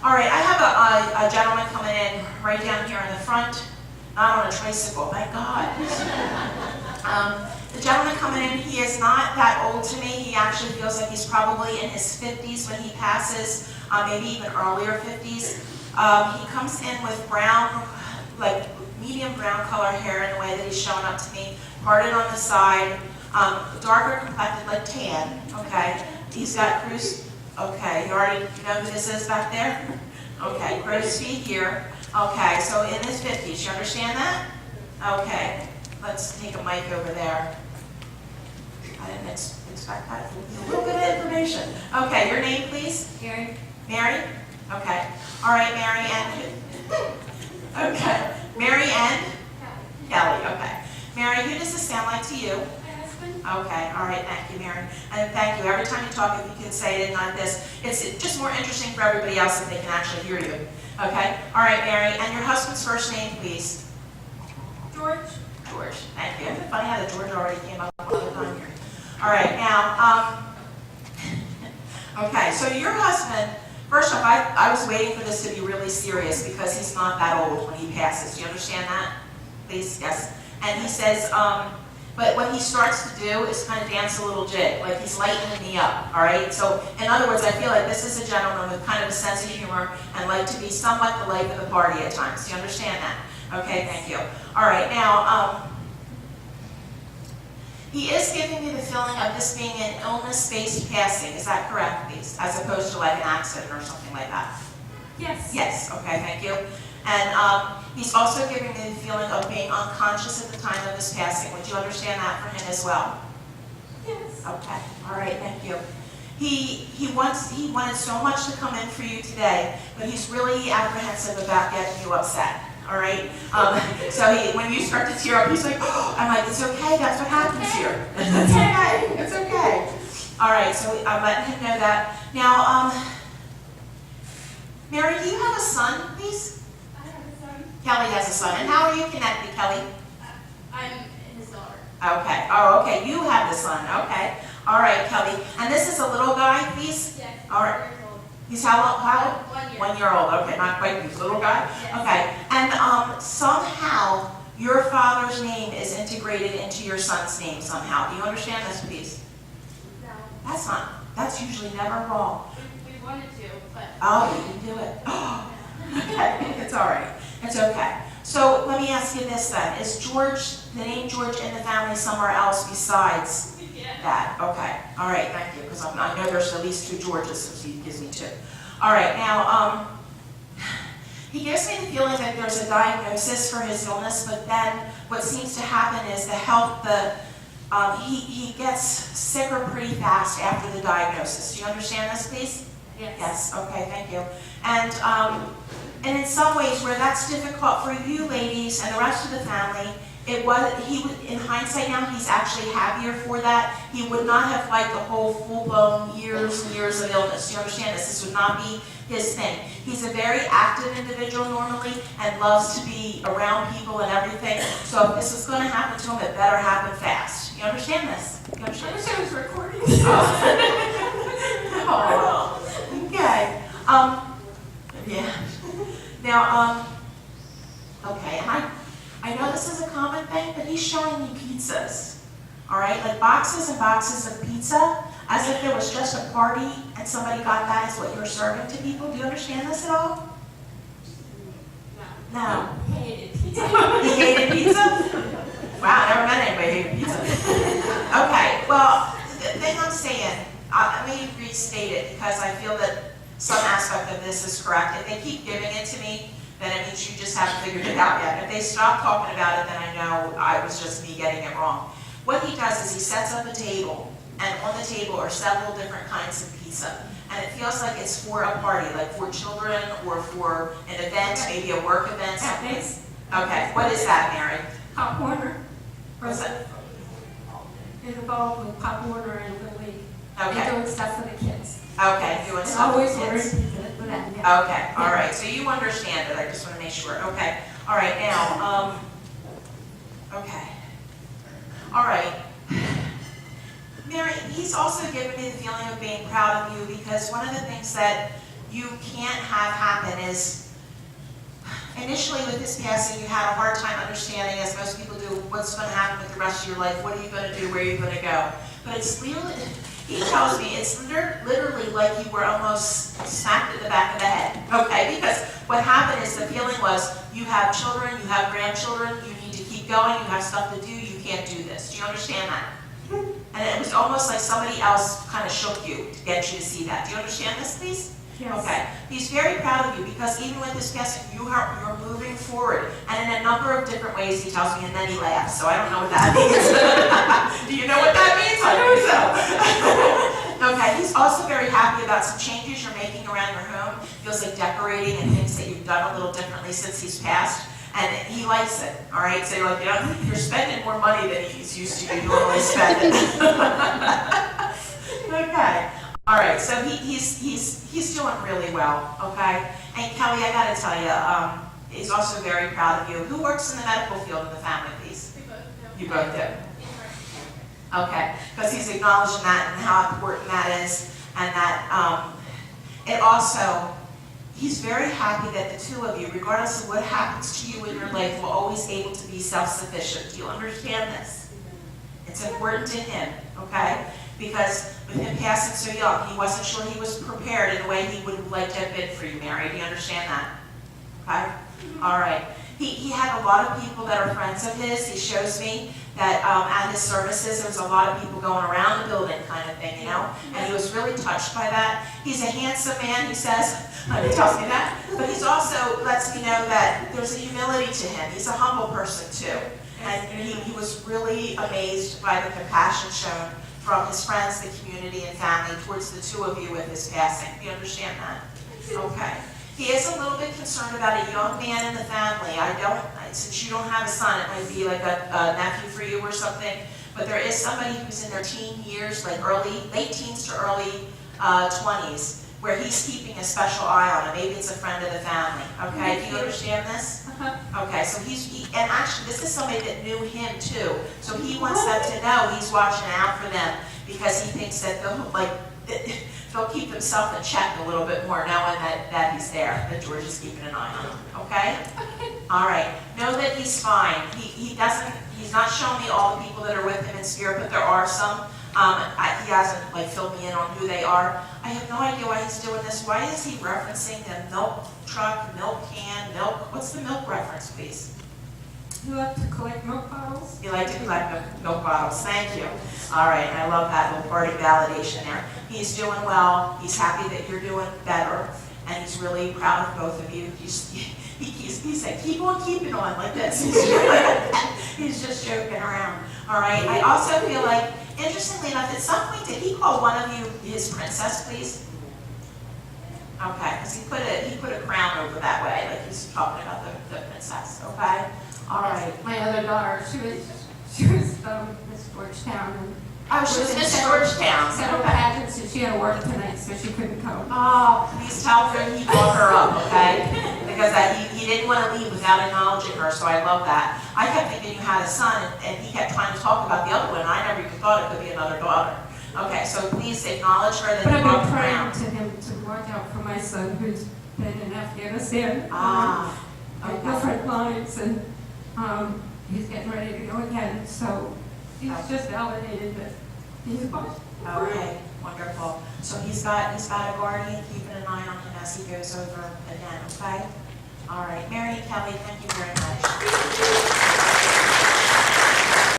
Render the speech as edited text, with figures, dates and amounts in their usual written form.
All right, I have a gentleman coming in right down here in the front, not on a tricycle, thank God. The gentleman coming in, he is not that old to me. He actually feels like he's probably in his 50s when he passes, maybe even earlier 50s. He comes in with brown, like medium brown color hair in the way that he's showing up to me, parted on the side, darker complected, like tan, okay? He's got crew's, okay, you know who this is back there? Okay, crow's feet here. Okay, so in his 50s, you understand that? Okay, let's take a mic over there. I didn't expect that. A little bit of information. Okay, your name, please? Mary. Mary? Okay. All right, Mary Ann. Okay. Mary Ann? Kelly, okay. Mary, who does this sound like to you? My husband. Okay, all right, thank you, Mary. And thank you. Every time you talk, if you can say it and not this, it's just more interesting for everybody else if they can actually hear you. Okay? All right, Mary. And your husband's first name, please? George. George. Thank you. Isn't it funny how the George already came up one other time here? All right, now, okay, so your husband, first off, I was waiting for this to be really serious because he's not that old when he passes. Do you understand that? Please? Yes. And he says, but what he starts to do is kind of dance a little jig, like he's lightening me up, all right? So, in other words, I feel like this is a gentleman with kind of a sense of humor and like to be somewhat the life of the party at times. Do you understand that? Okay, thank you. All right, now, he is giving me the feeling of this being an illness-based passing. Is that correct, please? As opposed to like an accident or something like that? Yes. Yes, okay, thank you. And he's also giving me the feeling of being unconscious at the time of his passing. Would you understand that for him as well? Yes. Okay, all right, thank you. He wanted so much to come in for you today, but he's really apprehensive about getting you upset. All right. So when you start to tear up, he's like, oh, I'm like, it's okay. That's what happens here. It's okay. It's okay. All right. So I'm letting him know that. Now, Mary, do you have a son, please? I have a son. Kelly has a son. And how are you connected, Kelly? I'm his daughter. Okay. Oh, okay. You have the son. Okay. All right, Kelly. And this is a little guy, please? Yes. All right. 4 years old. He's how old? 1 year. 1 year old. Okay, not quite. He's a little guy. Yes. Okay. And somehow your father's name is integrated into your son's name somehow. Do you understand this, please? No. That's usually never wrong. We wanted to, but. Oh, you can do it. Okay, it's all right. It's okay. So let me ask you this then. Is the name George in the family somewhere else besides Yeah. that? Okay. All right, thank you. Because I know there's at least 2 Georges, so he gives me 2. All right, now, he gives me the feeling that there's a diagnosis for his illness, but then what seems to happen is he gets sicker pretty fast after the diagnosis. Do you understand this, please? Yes. Yes, okay, thank you. And in some ways where that's difficult for you ladies and the rest of the family, in hindsight now, he's actually happier for that. He would not have liked the whole full-blown years and years of illness. Do you understand this? This would not be his thing. He's a very active individual normally and loves to be around people and everything. So if this is going to happen to him, it better happen fast. You understand this? You I understand wish this? I was recording. Oh, okay. Yeah. Now, okay, and I know this is a common thing, but he's showing me pizzas. All right, like boxes and boxes of pizza, as if there was just a party and somebody got that as what you're serving to people. Do you understand this at all? No. He hated pizza. He hated pizza? Wow, I never met anybody who hated pizza. Okay, well, the thing I'm saying, let me restate it because I feel that some aspect of this is correct. If they keep giving it to me, then it means you just haven't figured it out yet. If they stop talking about it, then I know I was just me getting it wrong. What he does is he sets up a table, and on the table are several different kinds of pizza. And it feels like it's for a party, like for children or for an event, maybe a work event, something. Okay, what is that, Mary? Pop Warner. What's that? It's involved with Pop Warner and Little League. Okay. They're doing stuff for the kids. Okay, doing It's stuff always with ordering kids. pizza for them. Yeah. Okay, all right, so you understand it, I just want to make sure. Okay, all right, now, okay. All right. Mary, he's also given me the feeling of being proud of you because one of the things that you can't have happen is, initially with his passing, you had a hard time understanding, as most people do, what's going to happen with the rest of your life, what are you going to do, where are you going to go. But it's really, he tells me, it's literally like you were almost smacked in the back of the head, okay? Because what happened is the feeling was, you have children, you have grandchildren, you need to keep going, you have stuff to do, you can't do this. Do you understand that? And it was almost like somebody else kind of shook you to get you to see that. Do you understand this, please? Yes. Okay. He's very proud of you because even with this passing, you're moving forward. And in a number of different ways, he tells me, and then he laughs. So I don't know what that means. Do you know what that means? I don't so. Okay. He's also very happy about some changes you're making around your home. Feels like decorating and things that you've done a little differently since he's passed. And he likes it, all right? So you're like, you're spending more money than he's used to normally spending. Okay. All right, so he's doing really well, okay? And Kelly, I gotta tell you, he's also very proud of you. Who works in the medical field in the family, please? You both do. Okay, because he's acknowledging that and how important that is, and that it also, he's very happy that the two of you, regardless of what happens to you in your life, will always able to be self-sufficient. Do you understand this? It's important to him, okay? Because with him passing so young, he wasn't sure he was prepared in the way he would have liked to have been for you, Mary. Do you understand that? Okay? All right. He had a lot of people that are friends of his. He shows me that at his services, there was a lot of people going around the building kind of thing, you know? And he was really touched by that. He's a handsome man, he says. He tells me that. But he's also lets me know that there's a humility to him. He's a humble person, too. And he was really amazed by the compassion shown from his friends, the community, and family towards the two of you with his passing. Do you understand that? Okay. He is a little bit concerned about a young man in the family. Since you don't have a son, it might be like a nephew for you or something, but there is somebody who's in their teen years, like late teens to early 20s, where he's keeping a special eye on him. Maybe it's a friend of the family, okay? Do you understand this? Okay, so and actually this is somebody that knew him too, so he wants them to know he's watching out for them because he thinks that they'll keep himself in check a little bit more knowing that he's there, that George is keeping an eye on him, okay? All right, know that he's fine. He's not showing me all the people that are with him in spirit, but there are some. He hasn't filled me in on who they are. I have no idea why he's doing this. Why is he referencing the milk truck, milk can, milk? What's the milk reference, please? You like to collect milk bottles? You like to collect milk bottles. Thank you. All right, I love that little party validation there. He's doing well. He's happy that you're doing better, and he's really proud of both of you. He said, keep on keeping on like this. He's just joking around. All right. I also feel like, interestingly enough, at some point, did he call one of you his princess, please? Okay, because he put a crown over that way, like he's talking about the princess. Okay. All right. My other daughter, she was Miss Georgetown. And oh, she was Miss Georgetown. Several pageants, and she had to work tonight, so she couldn't come. Oh, please tell her he brought her up, okay? Because he didn't want to leave without acknowledging her, so I love that. I kept thinking you had a son, and he kept trying to talk about the other one, and I never even thought it could be another daughter. Okay, so please acknowledge her that but you brought I've her been around. praying to him to watch out for my son who's been in Afghanistan. Okay. Different lines, and he's getting ready to go again, so he's just validated that he's a boss. Okay, wonderful. So he's got a guardian keeping an eye on him as he goes over again, okay? All right, Mary and Kelly, thank you very